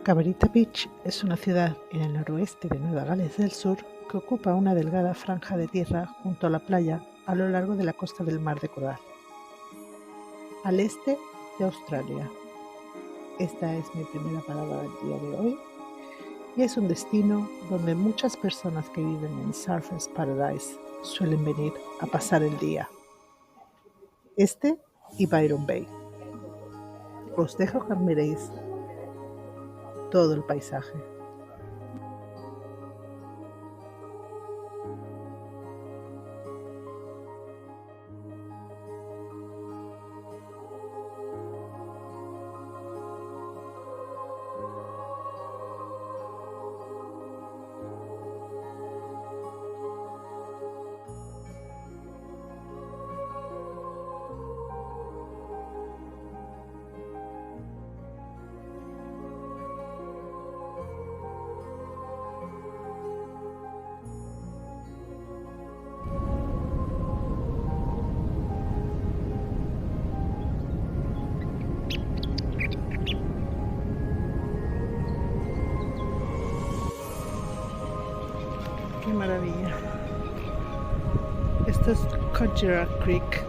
Cabarita Beach es una ciudad en el noroeste de Nueva Gales del Sur que ocupa una delgada franja de tierra junto a la playa a lo largo de la costa del Mar de Coral, al este de Australia. Esta es mi primera parada del día de hoy y es un destino donde muchas personas que viven en Surfers Paradise suelen venir a pasar el día. Este y Byron Bay. Os dejo que admiréis todo el paisaje. ¡Qué maravilla! Esto es Codgerah Creek.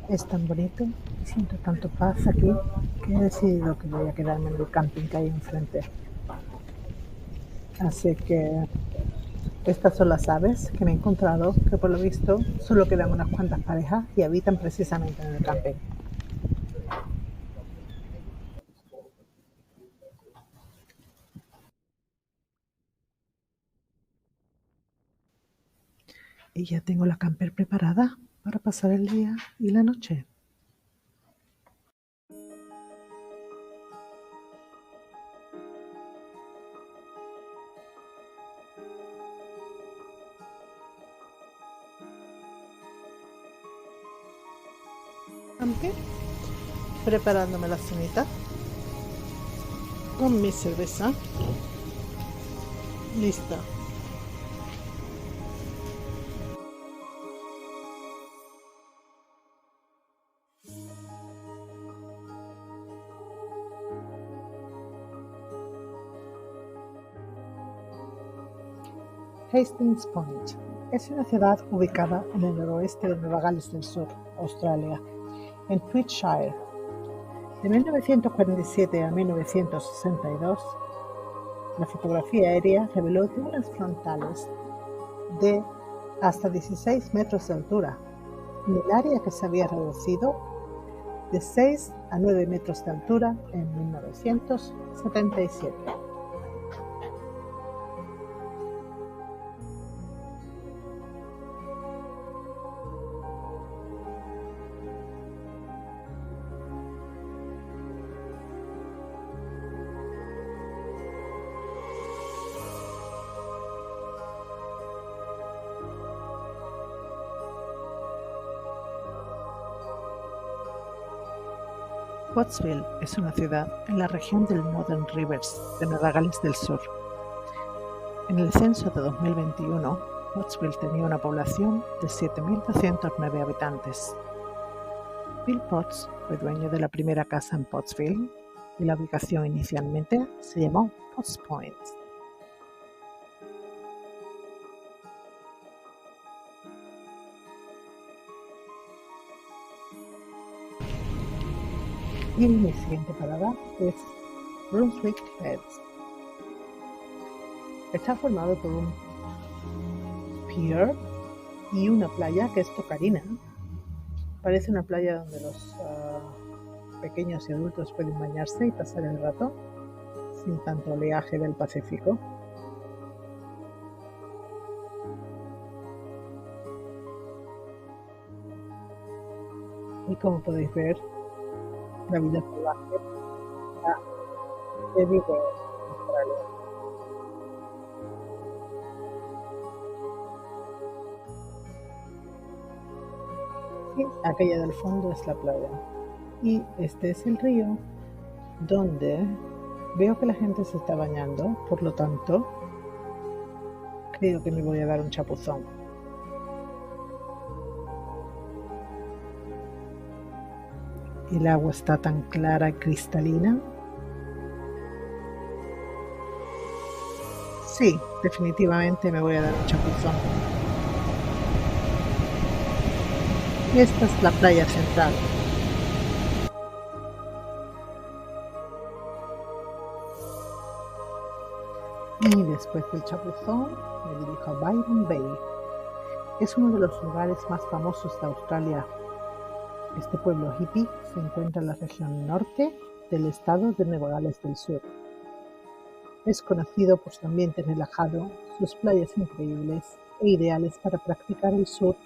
Es tan bonito y siento tanto paz aquí que he decidido que voy a quedarme en el camping que hay enfrente. Así que estas son las aves que me he encontrado, que por lo visto solo quedan unas cuantas parejas y habitan precisamente en el camping. Y ya tengo la camper preparada para pasar el día y la noche. Camper, preparándome la cenita con mi cerveza lista. Hastings Point es una ciudad ubicada en el noroeste de Nueva Gales del Sur, Australia, en Tweedshire. De 1947 a 1962, la fotografía aérea reveló dunas frontales de hasta 16 metros de altura, en el área que se había reducido de 6 a 9 metros de altura en 1977. Pottsville es una ciudad en la región del Northern Rivers de Nueva Gales del Sur. En el censo de 2021, Pottsville tenía una población de 7.209 habitantes. Bill Potts fue dueño de la primera casa en Pottsville y la ubicación inicialmente se llamó Potts Point. Y mi siguiente parada es Brunswick Heads. Está formado por un pier y una playa que es Tocarina. Parece una playa donde los pequeños y adultos pueden bañarse y pasar el rato sin tanto oleaje del Pacífico. Y como podéis ver, la vida salvaje está Everywhere, Australia. Y aquella del fondo es la playa. Y este es el río donde veo que la gente se está bañando, por lo tanto, creo que me voy a dar un chapuzón. El agua está tan clara y cristalina. Sí, definitivamente me voy a dar un chapuzón. Y esta es la playa central. Y después del chapuzón me dirijo a Byron Bay. Es uno de los lugares más famosos de Australia. Este pueblo hippie se encuentra en la región norte del estado de Nueva Gales del Sur. Es conocido por su ambiente relajado, sus playas increíbles e ideales para practicar el surf,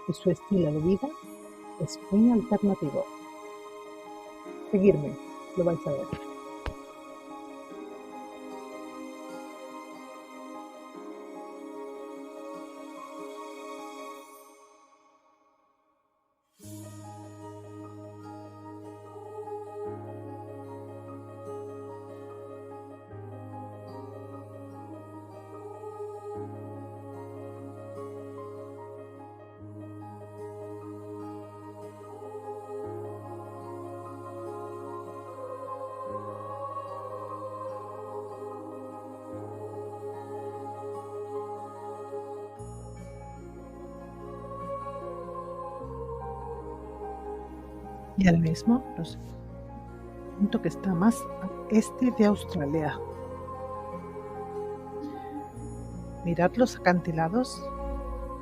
y su estilo de vida es muy alternativo. Seguirme, lo vais a ver. Y ahora mismo los punto que está más al este de Australia. Mirad los acantilados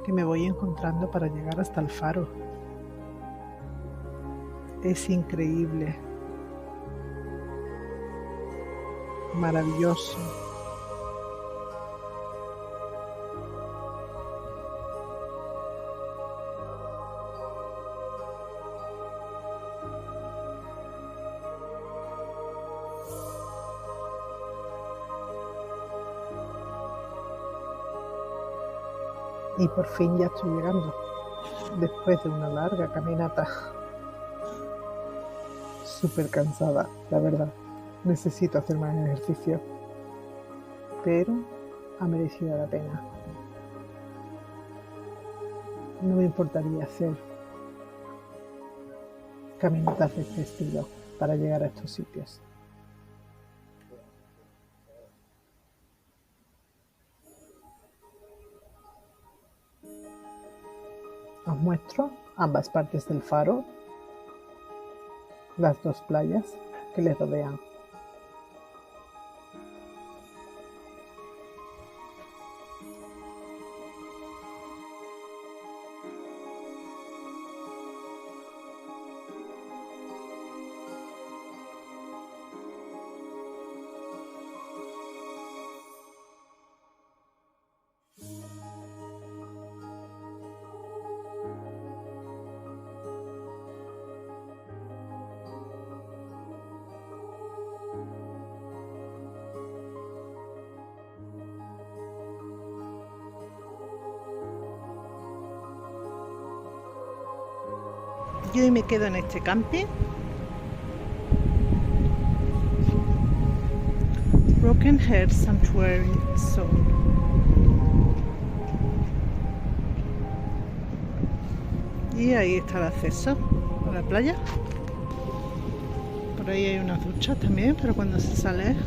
que me voy encontrando para llegar hasta el faro. Es increíble. Maravilloso. Y por fin ya estoy llegando, después de una larga caminata. Súper cansada, la verdad. Necesito hacer más ejercicio, pero ha merecido la pena. No me importaría hacer caminatas de este estilo para llegar a estos sitios. Os muestro ambas partes del faro, las dos playas que les rodean. Yo hoy me quedo en este camping. Broken Heart Sanctuary Zone. Y ahí está el acceso a la playa. Por ahí hay unas duchas también, pero cuando se sale.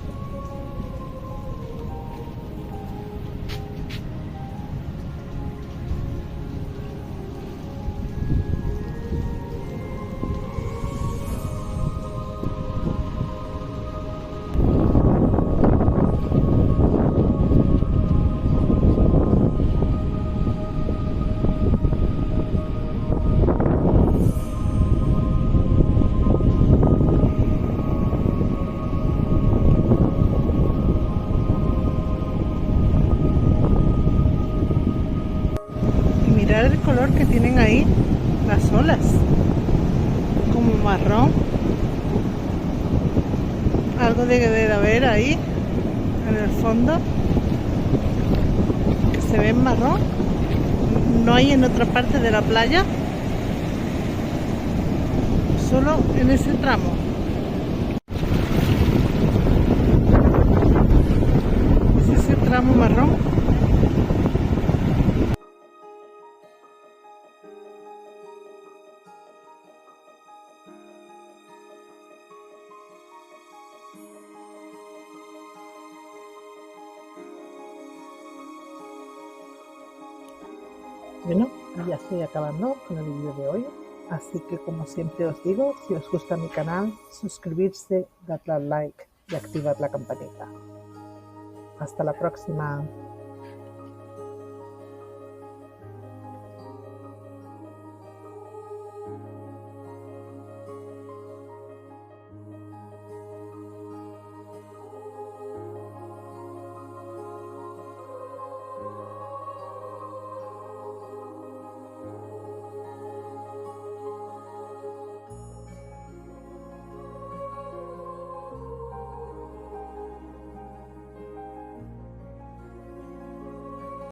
Mirar el color que tienen ahí las olas, como marrón. Algo debe de haber ahí, en el fondo, que se ve en marrón. No hay en otra parte de la playa, solo en ese tramo. Es ese tramo marrón. Bueno, ya estoy acabando con el vídeo de hoy, así que como siempre os digo, si os gusta mi canal, suscribirse, darle al like y activar la campanita. Hasta la próxima.